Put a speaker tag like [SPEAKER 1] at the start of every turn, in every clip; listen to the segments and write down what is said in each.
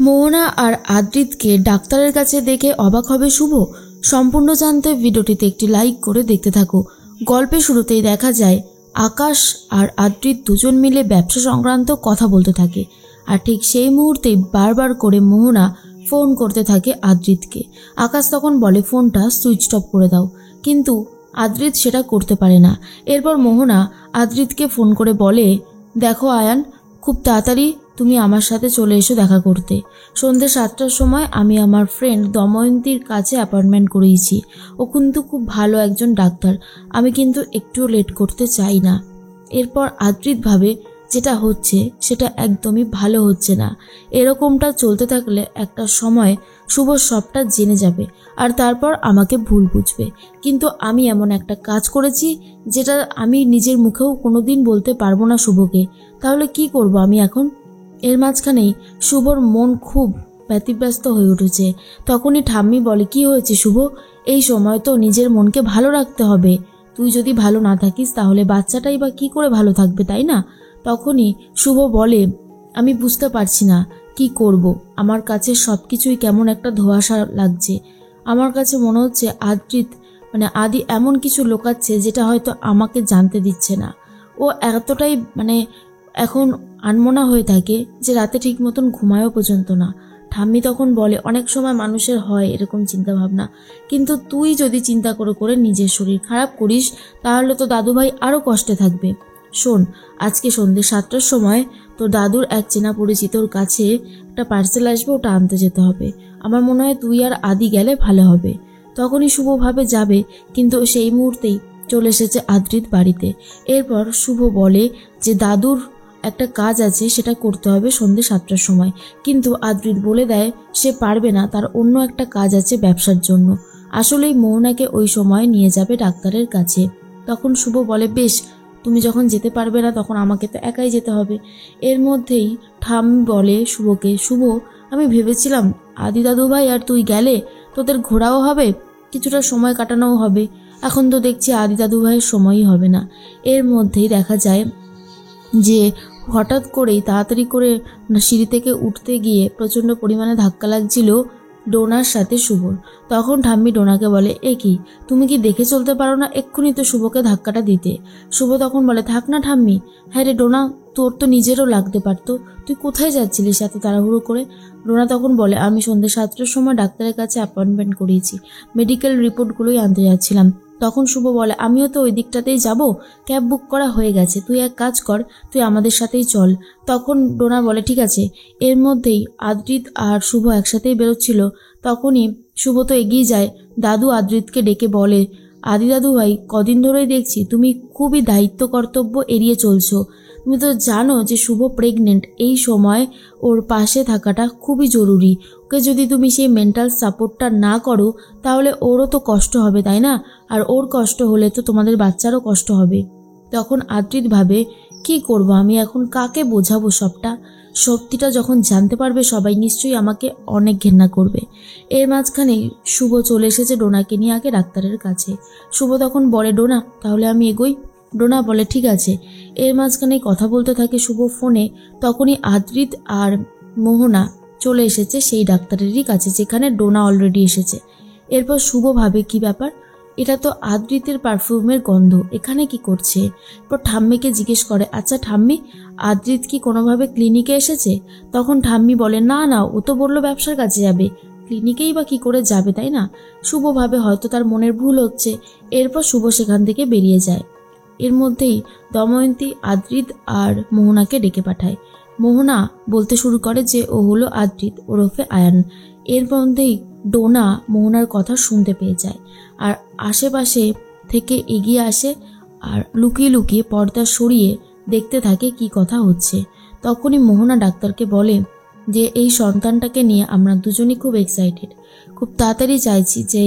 [SPEAKER 1] মোহনা আর আদ্রিতকে ডাক্তারের কাছে দেখে অবাক হবে শুভ। সম্পূর্ণ জানতে ভিডিওটিতে একটি লাইক করে দেখতে থাকো। গল্পের শুরুতেই দেখা যায় আকাশ আর আদ্রিত দুজন মিলে ব্যবসা সংক্রান্ত কথা বলতে থাকে, আর ঠিক সেই মুহূর্তেই বারবার করে মোহনা ফোন করতে থাকে আদ্রিতকে। আকাশ তখন বলে ফোনটা সুইচ অফ করে দাও, কিন্তু আদ্রিত সেটা করতে পারে না। এরপর মোহনা আদ্রিতকে ফোন করে বলে, দেখো আয়ান, খুব তাড়াতাড়ি তুমি আমার সাথে চলে এসো দেখা করতে। সন্ধ্যে 7টার সময় আমি আমার ফ্রেন্ড দময়ন্তীর কাছে অ্যাপয়েন্টমেন্ট করিয়েছি। ও কিন্তু খুব ভালো একজন ডাক্তার, আমি কিন্তু একটুও লেট করতে চাই না। এরপর আদ্রিত ভাবে যেটা হচ্ছে সেটা একদমই ভালো হচ্ছে না। এরকমটা চলতে থাকলে একটা সময় শুভ সবটা জেনে যাবে আর তারপর আমাকে ভুল বুঝবে। কিন্তু আমি এমন একটা কাজ করেছি যেটা আমি নিজের মুখেও কোনোদিন বলতে পারবো না শুভকে। তাহলে কি করব আমি এখন? এর মাঝখানেই শুভর মন খুব ব্যতিব্যস্ত হয়ে উঠেছে। তখনই ঠাম্মি বলে, কি হয়েছে শুভ? এই সময় তো নিজের মনকে ভালো রাখতে হবে। তুই যদি ভালো না থাকিস তাহলে বাচ্চাটাই বা কি করে ভালো থাকবে, তাই না? তখনই শুভ বলে, আমি বুঝতে পারছি না কি করব। আমার কাছে সব কিছুই কেমন একটা ধোঁয়াশা লাগছে। আমার কাছে মনে হচ্ছে আদি এমন কিছু লোকাচ্ছে যেটা হয়তো আমাকে জানতে দিচ্ছে না। ও এতটাই এখন আনমনা হয়ে থাকে যে রাতে ঠিক মতন ঘুমায়ও পর্যন্ত না। ঠাম্মি তখন বলে, অনেক সময় মানুষের হয় এরকম চিন্তা ভাবনা, কিন্তু তুই যদি চিন্তা করে করে নিজের শরীর খারাপ করিস তাহলে তো দাদুভাই আরও কষ্টে থাকবে। শোন, আজকে সন্ধ্যে 7টার সময় তোর দাদুর এক চেনা পরিচিতর কাছে একটা পার্সেল আসবে, ওটা আনতে যেতে হবে। আমার মনে হয় তুই আর আদি গেলে ভালো হবে। তখনই শুভভাবে যাবে, কিন্তু সেই মুহূর্তেই চলে এসেছে আদ্রিত বাড়িতে। এরপর শুভ বলে যে দাদুর একটা কাজ আছে, সেটা করতে হবে সন্ধ্যে 7টার সময়। কিন্তু আদ্রিত বলে দেয় সে পারবে না, তার অন্য একটা কাজ আছে ব্যবসার জন্য। আসলেই মোহনাকে ওই সময় নিয়ে যাবে ডাক্তারের কাছে। তখন শুভ বলে, বেশ, তুমি যখন যেতে পারবে না তখন আমাকে তো একাই যেতে হবে। এর মধ্যেই ঠাম্মি বলে শুভকে, শুভ, আমি ভেবেছিলাম আদি দাদুভাই আর তুই গেলে তোদের ঘোরাও হবে, কিছুটা সময় কাটানোও হবে। এখন তো দেখছি আদি দাদুভাইয়ের সময়ই হবে না। এর মধ্যেই দেখা যায় যে হঠাৎ করেই তাড়াতাড়ি করে সিঁড়ি থেকে উঠতে গিয়ে প্রচণ্ড পরিমাণে ধাক্কা লাগছিল ডোনার সাথে শুভর। তখন ঠাম্মি ডোনাকে বলে, এ কি, তুমি কি দেখে চলতে পারো না? এক্ষুনি তো শুভকে ধাক্কাটা দিতে। শুভ তখন বলে, থাক না ঠাম্মি। হ্যাঁ রে ডোনা, তোর তো নিজেরও লাগতে পারতো, তুই কোথায় যাচ্ছিলিস এত তাড়াহুড়ো করে? ডোনা তখন বলে, আমি সন্ধ্যে 7টার সময় ডাক্তারের কাছে অ্যাপয়েন্টমেন্ট করিয়েছি, মেডিকেল রিপোর্টগুলোই আনতে যাচ্ছিলাম। তখন শুভ বলে, আমিও তো ওই দিকটাতেই যাব, ক্যাব বুক করা হয়ে গেছে, তুই এক কাজ কর, তুই আমাদের সাথেই চল। তখন ডোনা বলে, ঠিক আছে। এর মধ্যেই আদ্রিত আর শুভ একসাথেই বেরোচ্ছিল। তখনই শুভ তো এগিয়ে যায়, দাদু আদ্রিতকে ডেকে বলে, আদি দাদু ভাই, কদিন ধরেই দেখছি তুমি খুবই দায়িত্ব কর্তব্য এড়িয়ে চলছো। তুমি তো জানো যে শুভ প্রেগনেন্ট, এই সময় ওর পাশে থাকাটা খুবই জরুরি। ওকে যদি তুমি সেই মেন্টাল সাপোর্টটা না করো তাহলে ওরও তো কষ্ট হবে, তাই না? আর ওর কষ্ট হলে তো তোমাদের বাচ্চারও কষ্ট হবে। তখন আদ্রিত ভাবে, কি করব আমি এখন, কাকে বোঝাবো সবটা? সত্যিটা যখন জানতে পারবে সবাই নিশ্চয়ই আমাকে অনেক ঘেন্না করবে। এর মাঝখানে শুভ চলে এসেছে ডোনাকে নিয়ে আগে ডাক্তারের কাছে। শুভ তখন বলে, ডোনা, তাহলে আমি এগোই? ডোনা বলে, ঠিক আছে। এর মাঝখানে কথা বলতে থাকে শুভ ফোনে। তখনই আদ্রিত আর মোহনা চলে এসেছে সেই ডাক্তারেরই কাছে যেখানে ডোনা অলরেডি এসেছে। এরপর শুভ ভাবে, কি ব্যাপার, এটা তো আদ্রিতের পারফিউমের গন্ধ, এখানে কি করছে? এরপর ঠাম্মিকে জিজ্ঞেস করে, আচ্ছা ঠাম্মি, আদ্রিত কি কোনোভাবে ক্লিনিকে এসেছে? তখন ঠাম্মি বলে, না না, ও তো বললো ব্যবসার কাছে যাবে, ক্লিনিকেই বা কি করে যাবে, তাই না? শুভ ভাবে হয়তো তার মনের ভুল হচ্ছে। এরপর শুভ সেখান থেকে বেরিয়ে যায়। এর মধ্যেই দময়ন্তী আদ্রিত আর মোহনাকে ডেকে পাঠায়। মোহনা বলতে শুরু করে যে ও হলো আদ্রিত ওরফে আয়ান। এর মধ্যেই ডোনা মোহনার কথা শুনতে পেয়ে যায় আর আশেপাশে থেকে এগিয়ে আসে আর লুকিয়ে লুকিয়ে পর্দা সরিয়ে দেখতে থাকে কি কথা হচ্ছে। তখনই মোহনা ডাক্তারকে বলে যে এই সন্তানটাকে নিয়ে আমরা দুজনই খুব এক্সাইটেড, খুব তাড়াতাড়ি চাইছি যে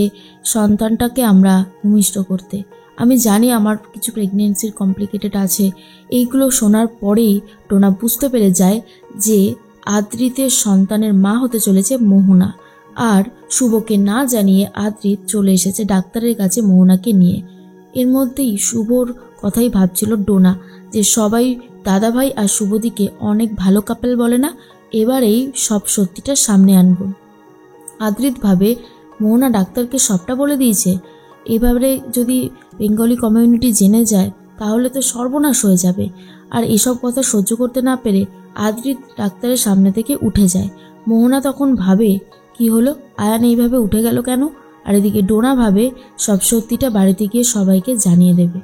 [SPEAKER 1] সন্তানটাকে আমরা ভূমিষ্ঠ করতে। আমি জানি আমার কিছু প্রেগনেন্সির কমপ্লিকেটেড আছে। এইগুলো শোনার পরেই ডোনা বুঝতে পেরে যায় যে আদ্রিতের সন্তানের মা হতে চলেছে মোহনা। আর শুভকে না জানিয়ে আদ্রিত চলে এসেছে ডাক্তারের কাছে মোহনাকে নিয়ে। এর মধ্যেই শুভর কথাই ভাবছিল ডোনা যে সবাই দাদাভাই আর শুভদিকে অনেক ভালো কাপল বলে না, এবারেই সব সত্যিটা সামনে আনবো। আদ্রিত ভাবে মোহনা ডাক্তারকে সবটা বলে দিয়েছে, এভাবে যদি বেঙ্গলি কমিউনিটি জেনে যায় তাহলে তো সর্বনাশ হয়ে যাবে। আর এসব কথা সহ্য করতে না পেরে আদ্রিত ডাক্তারের সামনে থেকে উঠে যায়। মোহনা তখন ভাবে কি হলো, আয়ান এইভাবে উঠে গেল কেন? আর এদিকে ডোনা ভাবে সব সত্যিটা বাড়িতে গিয়ে সবাইকে জানিয়ে দেবে।